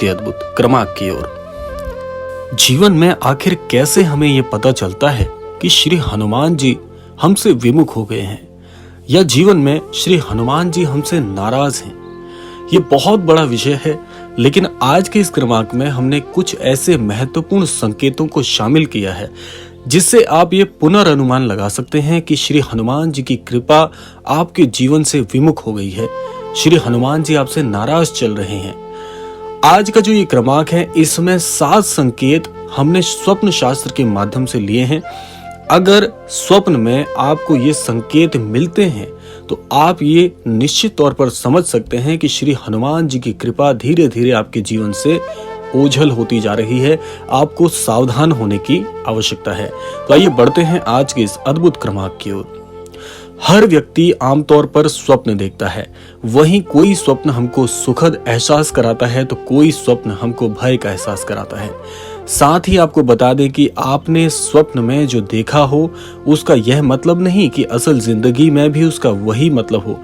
के अद्भुत क्रमांक की ओर। जीवन में आखिर कैसे हमें ये पता चलता है कि श्री हनुमान जी हमसे विमुख हो गए हैं या जीवन में श्री हनुमान जी हमसे नाराज हैं? ये बहुत बड़ा विषय है, लेकिन आज के इस क्रमांक में हमने कुछ ऐसे महत्वपूर्ण संकेतों को शामिल किया है जिससे आप ये पुनर्अनुमान लगा सकते हैं कि श्री हनुमान जी की कृपा आपके जीवन से विमुख हो गई है। श्री हनुमान जी आपसे नाराज चल रहे हैं। आज का जो ये क्रमांक है, इसमें 7 संकेत हमने स्वप्न शास्त्र के माध्यम से लिए हैं। अगर स्वप्न में आपको ये संकेत मिलते हैं तो आप ये निश्चित तौर पर समझ सकते हैं कि श्री हनुमान जी की कृपा धीरे धीरे आपके जीवन से ओझल होती जा रही है। आपको सावधान होने की आवश्यकता है। तो आइए बढ़ते हैं आज के इस अद्भुत क्रमांक की ओर। हर व्यक्ति आमतौर पर स्वप्न देखता है। वहीं कोई स्वप्न हमको सुखद एहसास कराता है तो कोई स्वप्न हमको भय का एहसास कराता है। साथ ही आपको बता दें कि आपने स्वप्न में जो देखा हो उसका यह मतलब नहीं कि असल जिंदगी में भी उसका वही मतलब हो।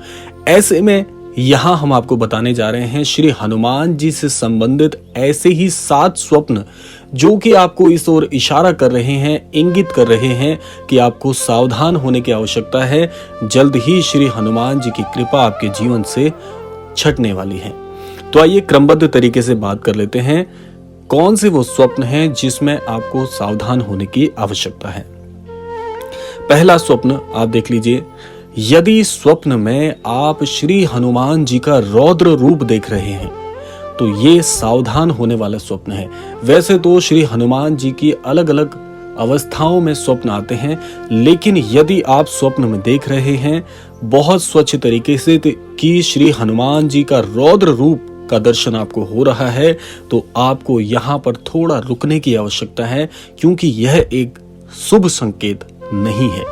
ऐसे में यहाँ हम आपको बताने जा रहे हैं श्री हनुमान जी से संबंधित ऐसे ही 7 स्वप्न जो कि आपको इस ओर इशारा कर रहे हैं, इंगित कर रहे हैं कि आपको सावधान होने की आवश्यकता है। जल्द ही श्री हनुमान जी की कृपा आपके जीवन से छटने वाली है। तो आइए क्रमबद्ध तरीके से बात कर लेते हैं कौन से वो स्वप्न हैं जिसमें आपको सावधान होने की आवश्यकता है। पहला स्वप्न आप देख लीजिए। यदि स्वप्न में आप श्री हनुमान जी का रौद्र रूप देख रहे हैं तो ये सावधान होने वाला स्वप्न है। वैसे तो श्री हनुमान जी की अलग अलग अवस्थाओं में स्वप्न आते हैं, लेकिन यदि आप स्वप्न में देख रहे हैं बहुत स्वच्छ तरीके से कि श्री हनुमान जी का रौद्र रूप का दर्शन आपको हो रहा है तो आपको यहाँ पर थोड़ा रुकने की आवश्यकता है, क्योंकि यह एक शुभ संकेत नहीं है।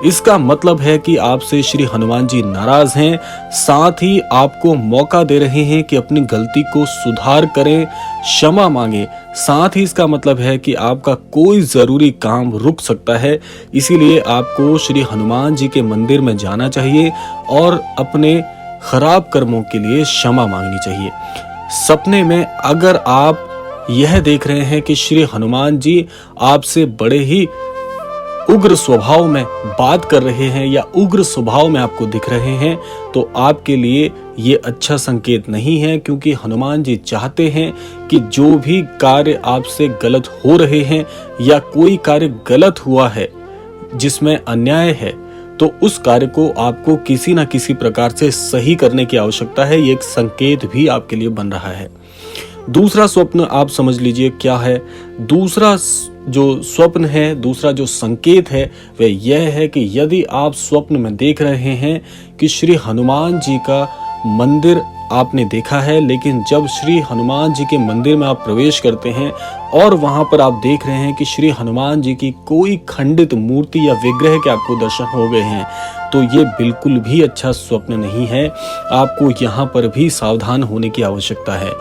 इसका मतलब है कि आपसे श्री हनुमान जी नाराज हैं। साथ ही आपको मौका दे रहे हैं कि अपनी गलती को सुधार करें, क्षमा मांगे। साथ ही इसका मतलब है कि आपका कोई जरूरी काम रुक सकता है। इसीलिए आपको श्री हनुमान जी के मंदिर में जाना चाहिए और अपने खराब कर्मों के लिए क्षमा मांगनी चाहिए। सपने में अगर आप यह देख रहे हैं कि श्री हनुमान जी आपसे बड़े ही उग्र स्वभाव में बात कर रहे हैं या उग्र स्वभाव में आपको दिख रहे हैं तो आपके लिए ये अच्छा संकेत नहीं है, क्योंकि हनुमान जी चाहते हैं कि जो भी कार्य आपसे गलत हो रहे हैं या कोई कार्य गलत हुआ है जिसमें अन्याय है तो उस कार्य को आपको किसी न किसी प्रकार से सही करने की आवश्यकता है। ये एक संकेत भी आपके लिए बन रहा है। दूसरा स्वप्न आप समझ लीजिए क्या है। दूसरा जो स्वप्न है, दूसरा जो संकेत है वह यह है कि यदि आप स्वप्न में देख रहे हैं कि श्री हनुमान जी का मंदिर आपने देखा है, लेकिन जब श्री हनुमान जी के मंदिर में आप प्रवेश करते हैं और वहां पर आप देख रहे हैं कि श्री हनुमान जी की कोई खंडित मूर्ति या विग्रह के आपको दर्शन हो गए हैं, तो ये बिल्कुल भी अच्छा स्वप्न नहीं है। आपको यहाँ पर भी सावधान होने की आवश्यकता है।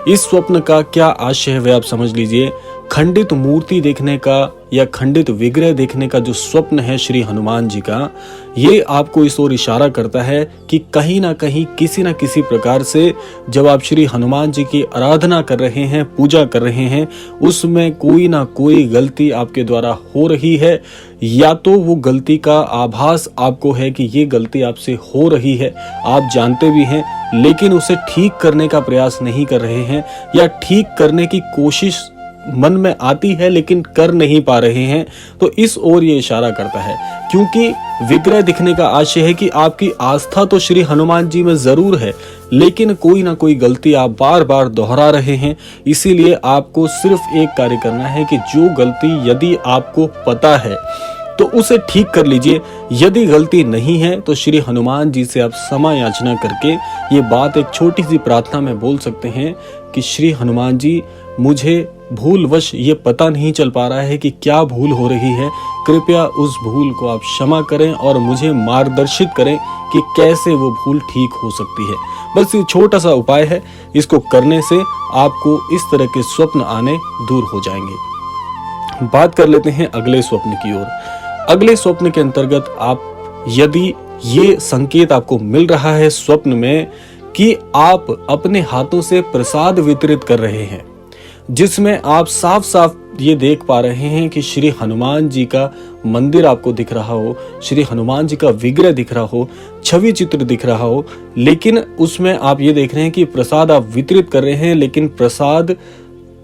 इस स्वप्न का क्या आशय है वह आप समझ लीजिए। खंडित मूर्ति देखने का या खंडित विग्रह देखने का जो स्वप्न है श्री हनुमान जी का, ये आपको इस ओर इशारा करता है कि कहीं ना कहीं किसी न किसी प्रकार से जब आप श्री हनुमान जी की आराधना कर रहे हैं, पूजा कर रहे हैं, उसमें कोई ना कोई गलती आपके द्वारा हो रही है, या तो वो गलती का आभास आपको है कि ये गलती आपसे हो रही है, आप जानते भी हैं, लेकिन उसे ठीक करने का प्रयास नहीं कर रहे हैं, या ठीक करने की कोशिश मन में आती है लेकिन कर नहीं पा रहे हैं, तो इस ओर ये इशारा करता है। क्योंकि विग्रह दिखने का आशय है कि आपकी आस्था तो श्री हनुमान जी में जरूर है, लेकिन कोई ना कोई गलती आप बार बार दोहरा रहे हैं। इसीलिए आपको सिर्फ एक कार्य करना है कि जो गलती यदि आपको पता है तो उसे ठीक कर लीजिए। यदि गलती नहीं है तो श्री हनुमान जी से आप क्षमा याचना करके ये बात एक छोटी सी प्रार्थना में बोल सकते हैं कि श्री हनुमान जी, मुझे भूलवश ये पता नहीं चल पा रहा है कि क्या भूल हो रही है, कृपया उस भूल को आप क्षमा करें और मुझे मार्गदर्शित करें कि कैसे वो भूल ठीक हो सकती है। बस ये छोटा सा उपाय है, इसको करने से आपको इस तरह के स्वप्न आने दूर हो जाएंगे। बात कर लेते हैं अगले स्वप्न की ओर। अगले स्वप्न के अंतर्गत आप यदि ये संकेत आपको मिल रहा है स्वप्न में कि आप अपने हाथों से प्रसाद वितरित कर रहे हैं, जिसमें आप साफ साफ ये देख पा रहे हैं कि श्री हनुमान जी का मंदिर आपको दिख रहा हो, श्री हनुमान जी का विग्रह दिख रहा हो, छवि चित्र दिख रहा हो, लेकिन उसमें आप ये देख रहे हैं कि प्रसाद आप वितरित कर रहे हैं, लेकिन प्रसाद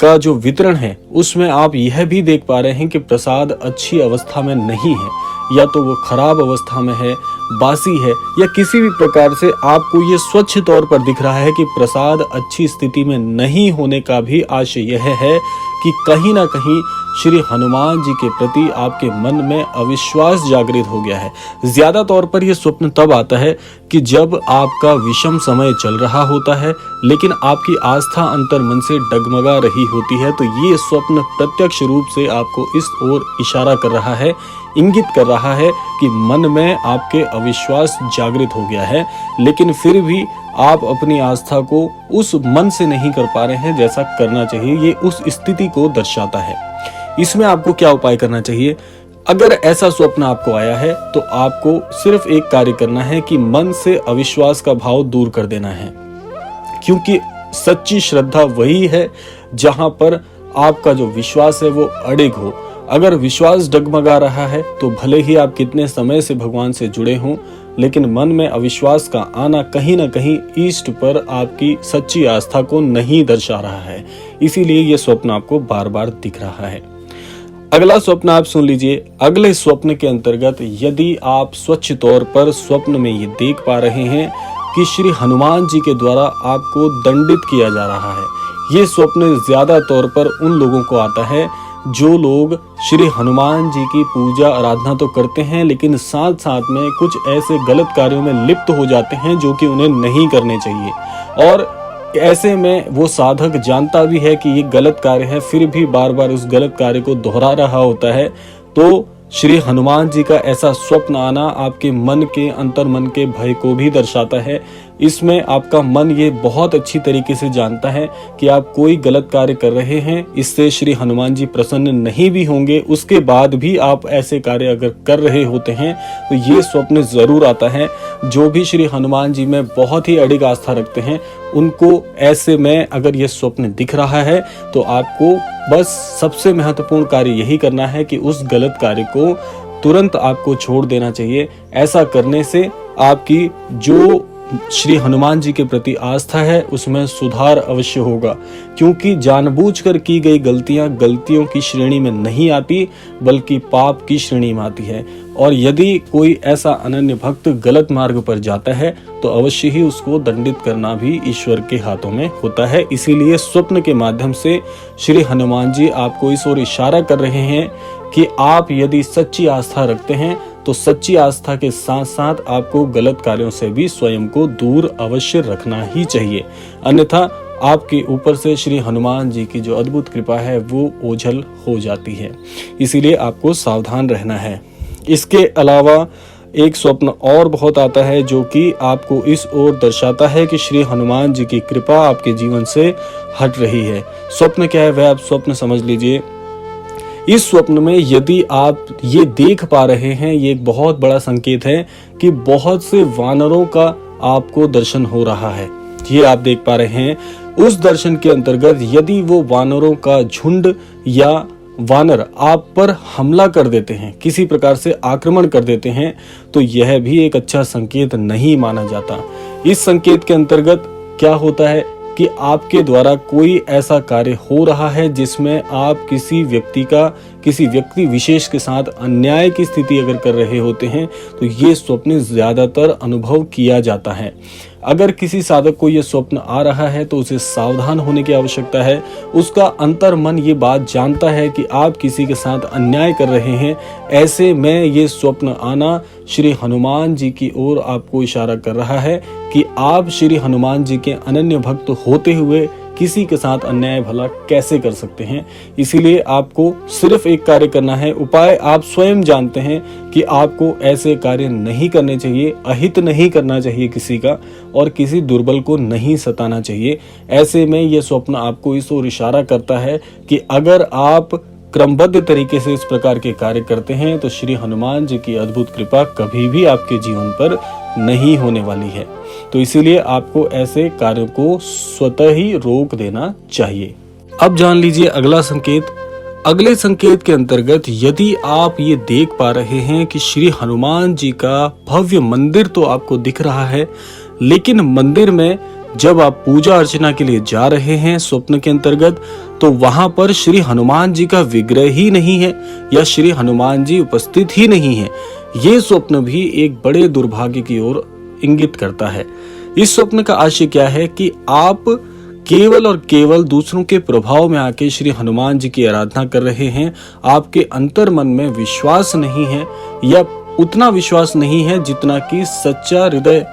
का जो वितरण है उसमें आप यह भी देख पा रहे हैं कि प्रसाद अच्छी अवस्था में नहीं है, या तो वो खराब अवस्था में है, बासी है, या किसी भी प्रकार से आपको ये स्वच्छ तौर पर दिख रहा है कि प्रसाद अच्छी स्थिति में नहीं होने का भी आशय यह है कि कहीं ना कहीं श्री हनुमान जी के प्रति आपके मन में अविश्वास जागृत हो गया है। ज्यादा तौर पर यह स्वप्न तब आता है कि जब आपका विषम समय चल रहा होता है, लेकिन आपकी आस्था अंतर मन से डगमगा रही होती है, तो ये स्वप्न प्रत्यक्ष रूप से आपको इस ओर इशारा कर रहा है, इंगित कर रहा है कि मन में आपके अविश्वास जागृत हो गया है, लेकिन फिर भी आप अपनी आस्था को उस मन से नहीं कर पा रहे हैं जैसा करना चाहिए। ये उस स्थिति को दर्शाता है। इसमें आपको क्या उपाय करना चाहिए? अगर ऐसा स्वप्न आपको आया है तो आपको सिर्फ एक कार्य करना है कि मन से अविश्वास का भाव दूर कर देना है, क्योंकि सच्ची श्रद्धा वही है जहां पर आपका जो विश्वास है वो अडिग हो। अगर विश्वास डगमगा रहा है तो भले ही आप कितने समय से भगवान से जुड़े हों, लेकिन मन में अविश्वास का आना कहीं ना कहीं ईष्ट पर आपकी सच्ची आस्था को नहीं दर्शा रहा है। इसीलिए यह स्वप्न आपको बार बार दिख रहा है। अगला स्वप्न आप सुन लीजिए। अगले स्वप्न के अंतर्गत यदि आप स्वच्छ तौर पर स्वप्न में ये देख पा रहे हैं कि श्री हनुमान जी के द्वारा आपको दंडित किया जा रहा है, ये स्वप्न ज्यादा तौर पर उन लोगों को आता है जो लोग श्री हनुमान जी की पूजा आराधना तो करते हैं, लेकिन साथ साथ में कुछ ऐसे गलत कार्यों में लिप्त हो जाते हैं जो कि उन्हें नहीं करने चाहिए। और ऐसे में वो साधक जानता भी है कि ये गलत कार्य है, फिर भी बार बार उस गलत कार्य को दोहरा रहा होता है। तो श्री हनुमान जी का ऐसा स्वप्न आना आपके मन के अंतर मन के भय को भी दर्शाता है। इसमें आपका मन ये बहुत अच्छी तरीके से जानता है कि आप कोई गलत कार्य कर रहे हैं, इससे श्री हनुमान जी प्रसन्न नहीं भी होंगे। उसके बाद भी आप ऐसे कार्य अगर कर रहे होते हैं तो ये स्वप्न जरूर आता है। जो भी श्री हनुमान जी में बहुत ही अडिग आस्था रखते हैं उनको ऐसे में अगर ये स्वप्न दिख रहा है तो आपको बस सबसे महत्वपूर्ण कार्य यही करना है कि उस गलत कार्य को तुरंत आपको छोड़ देना चाहिए। ऐसा करने से आपकी जो श्री हनुमान जी के प्रति आस्था है उसमें सुधार अवश्य होगा, क्योंकि जानबूझकर की गई गलतियां गलतियों की श्रेणी में नहीं आती बल्कि पाप की श्रेणी में आती है। और यदि कोई ऐसा अनन्य भक्त गलत मार्ग पर जाता है तो अवश्य ही उसको दंडित करना भी ईश्वर के हाथों में होता है। इसीलिए स्वप्न के माध्यम से श्री हनुमान जी आपको इस ओर इशारा कर रहे हैं कि आप यदि सच्ची आस्था रखते हैं तो सच्ची आस्था के साथ साथ आपको गलत कार्यों से भी स्वयं को दूर अवश्य रखना ही चाहिए, अन्यथा आपके ऊपर से श्री हनुमान जी की जो अद्भुत कृपा है वो ओझल हो जाती है। इसीलिए आपको सावधान रहना है। इसके अलावा एक स्वप्न और बहुत आता है जो कि आपको इस ओर दर्शाता है कि श्री हनुमान जी की कृपा आपके जीवन से हट रही है। स्वप्न क्या है वह आप स्वप्न समझ लीजिए। इस स्वप्न में यदि आप ये देख पा रहे हैं, ये एक बहुत बड़ा संकेत है कि बहुत से वानरों का आपको दर्शन हो रहा है। ये आप देख पा रहे हैं। उस दर्शन के अंतर्गत यदि वो वानरों का झुंड या वानर आप पर हमला कर देते हैं, किसी प्रकार से आक्रमण कर देते हैं, तो यह भी एक अच्छा संकेत नहीं माना जाता। इस संकेत के अंतर्गत क्या होता है कि आपके द्वारा कोई ऐसा कार्य हो रहा है जिसमें आप किसी व्यक्ति विशेष के साथ अन्याय की स्थिति अगर कर रहे होते हैं तो ये स्वप्न ज्यादातर अनुभव किया जाता है। अगर किसी साधक को यह स्वप्न आ रहा है तो उसे सावधान होने की आवश्यकता है। उसका अंतर मन ये बात जानता है कि आप किसी के साथ अन्याय कर रहे हैं। ऐसे में ये स्वप्न आना श्री हनुमान जी की ओर आपको इशारा कर रहा है कि आप श्री हनुमान जी के अनन्य भक्त होते हुए किसी के साथ अन्याय भला कैसे कर सकते हैं। इसीलिए आपको सिर्फ एक कार्य करना है। उपाय आप स्वयं जानते हैं कि आपको ऐसे कार्य नहीं करने चाहिए, अहित नहीं करना चाहिए किसी का, और किसी दुर्बल को नहीं सताना चाहिए। ऐसे में यह स्वप्न आपको इस ओर इशारा करता है कि अगर आप क्रमबद्ध तरीके से इस प्रकार के कार्य करते हैं तो श्री हनुमान जी की अद्भुत कृपा कभी भी आपके जीवन पर नहीं होने वाली है। तो इसीलिए आपको ऐसे कार्यों को स्वतः ही रोक देना चाहिए। अब जान लीजिए अगला संकेत। अगले संकेत के अंतर्गत यदि आप ये देख पा रहे हैं कि श्री हनुमान जी का भव्य मंदिर तो आपको दिख रहा है, लेकिन मंदिर में जब आप पूजा अर्चना के लिए जा रहे हैं स्वप्न के अंतर्गत, तो वहां पर श्री हनुमान जी का विग्रह ही नहीं है या श्री हनुमान जी उपस्थित ही नहीं है, ये स्वप्न भी एक बड़े दुर्भाग्य की ओर इंगित करता है। इस स्वप्न का आशय क्या है कि आप केवल और केवल दूसरों के प्रभाव में आके श्री हनुमान जी की आराधना कर रहे हैं। आपके अंतर मन में विश्वास नहीं है या उतना विश्वास नहीं है जितना कि सच्चा हृदय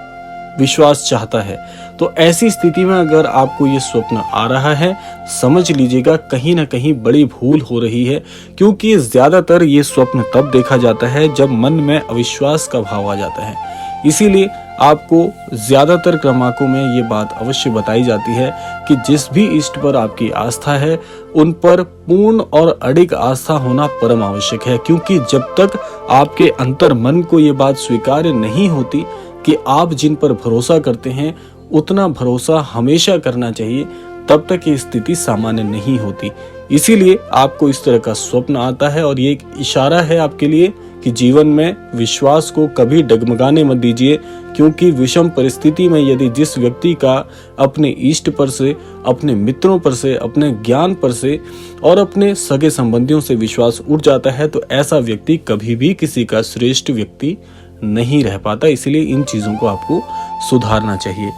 विश्वास चाहता है। तो ऐसी स्थिति में अगर आपको ये स्वप्न आ रहा है, समझ लीजिएगा कहीं ना कहीं बड़ी भूल हो रही है, क्योंकि ज्यादातर ये स्वप्न तब देखा जाता है जब मन में अविश्वास का भाव आ जाता है। इसीलिए आपको ज्यादातर क्रमांकों में ये बात अवश्य बताई जाती है कि जिस भी इष्ट पर आपकी आस्था है उन पर पूर्ण और अडिग आस्था होना परम आवश्यक है, क्योंकि जब तक आपके अंतर मन को ये बात स्वीकार्य नहीं होती कि आप जिन पर भरोसा करते हैं उतना भरोसा हमेशा करना चाहिए, तब तक ये स्थिति सामान्य नहीं होती। इसीलिए आपको इस तरह का स्वप्न आता है और ये एक इशारा है आपके लिए कि जीवन में विश्वास को कभी डगमगाने मत दीजिए, क्योंकि विषम परिस्थिति में यदि जिस व्यक्ति का अपने इष्ट पर से, अपने मित्रों पर से, अपने ज्ञान पर से और अपने सगे संबंधियों से विश्वास उठ जाता है, तो ऐसा व्यक्ति कभी भी किसी का श्रेष्ठ व्यक्ति नहीं रह पाता। इसलिए इन चीजों को आपको सुधारना चाहिए।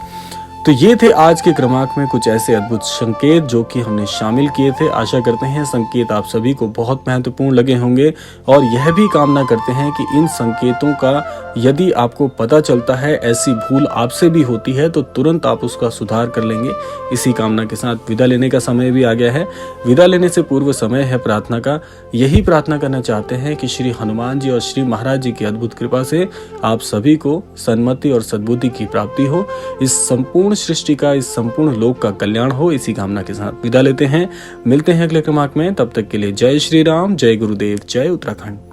तो ये थे आज के क्रमांक में कुछ ऐसे अद्भुत संकेत जो कि हमने शामिल किए थे। आशा करते हैं संकेत आप सभी को बहुत महत्वपूर्ण लगे होंगे और यह भी कामना करते हैं कि इन संकेतों का यदि आपको पता चलता है, ऐसी भूल आपसे भी होती है, तो तुरंत आप उसका सुधार कर लेंगे। इसी कामना के साथ विदा लेने का समय भी आ गया है। विदा लेने से पूर्व समय है प्रार्थना का। यही प्रार्थना करना चाहते हैं कि श्री हनुमान जी और श्री महाराज जी की अद्भुत कृपा से आप सभी को सन्मति और सद्बुद्धि की प्राप्ति हो, इस संपूर्ण सृष्टि का, इस संपूर्ण लोक का कल्याण हो। इसी कामना के साथ विदा लेते हैं। मिलते हैं अगले क्रमांक में। तब तक के लिए जय श्री राम, जय गुरुदेव, जय उत्तराखंड।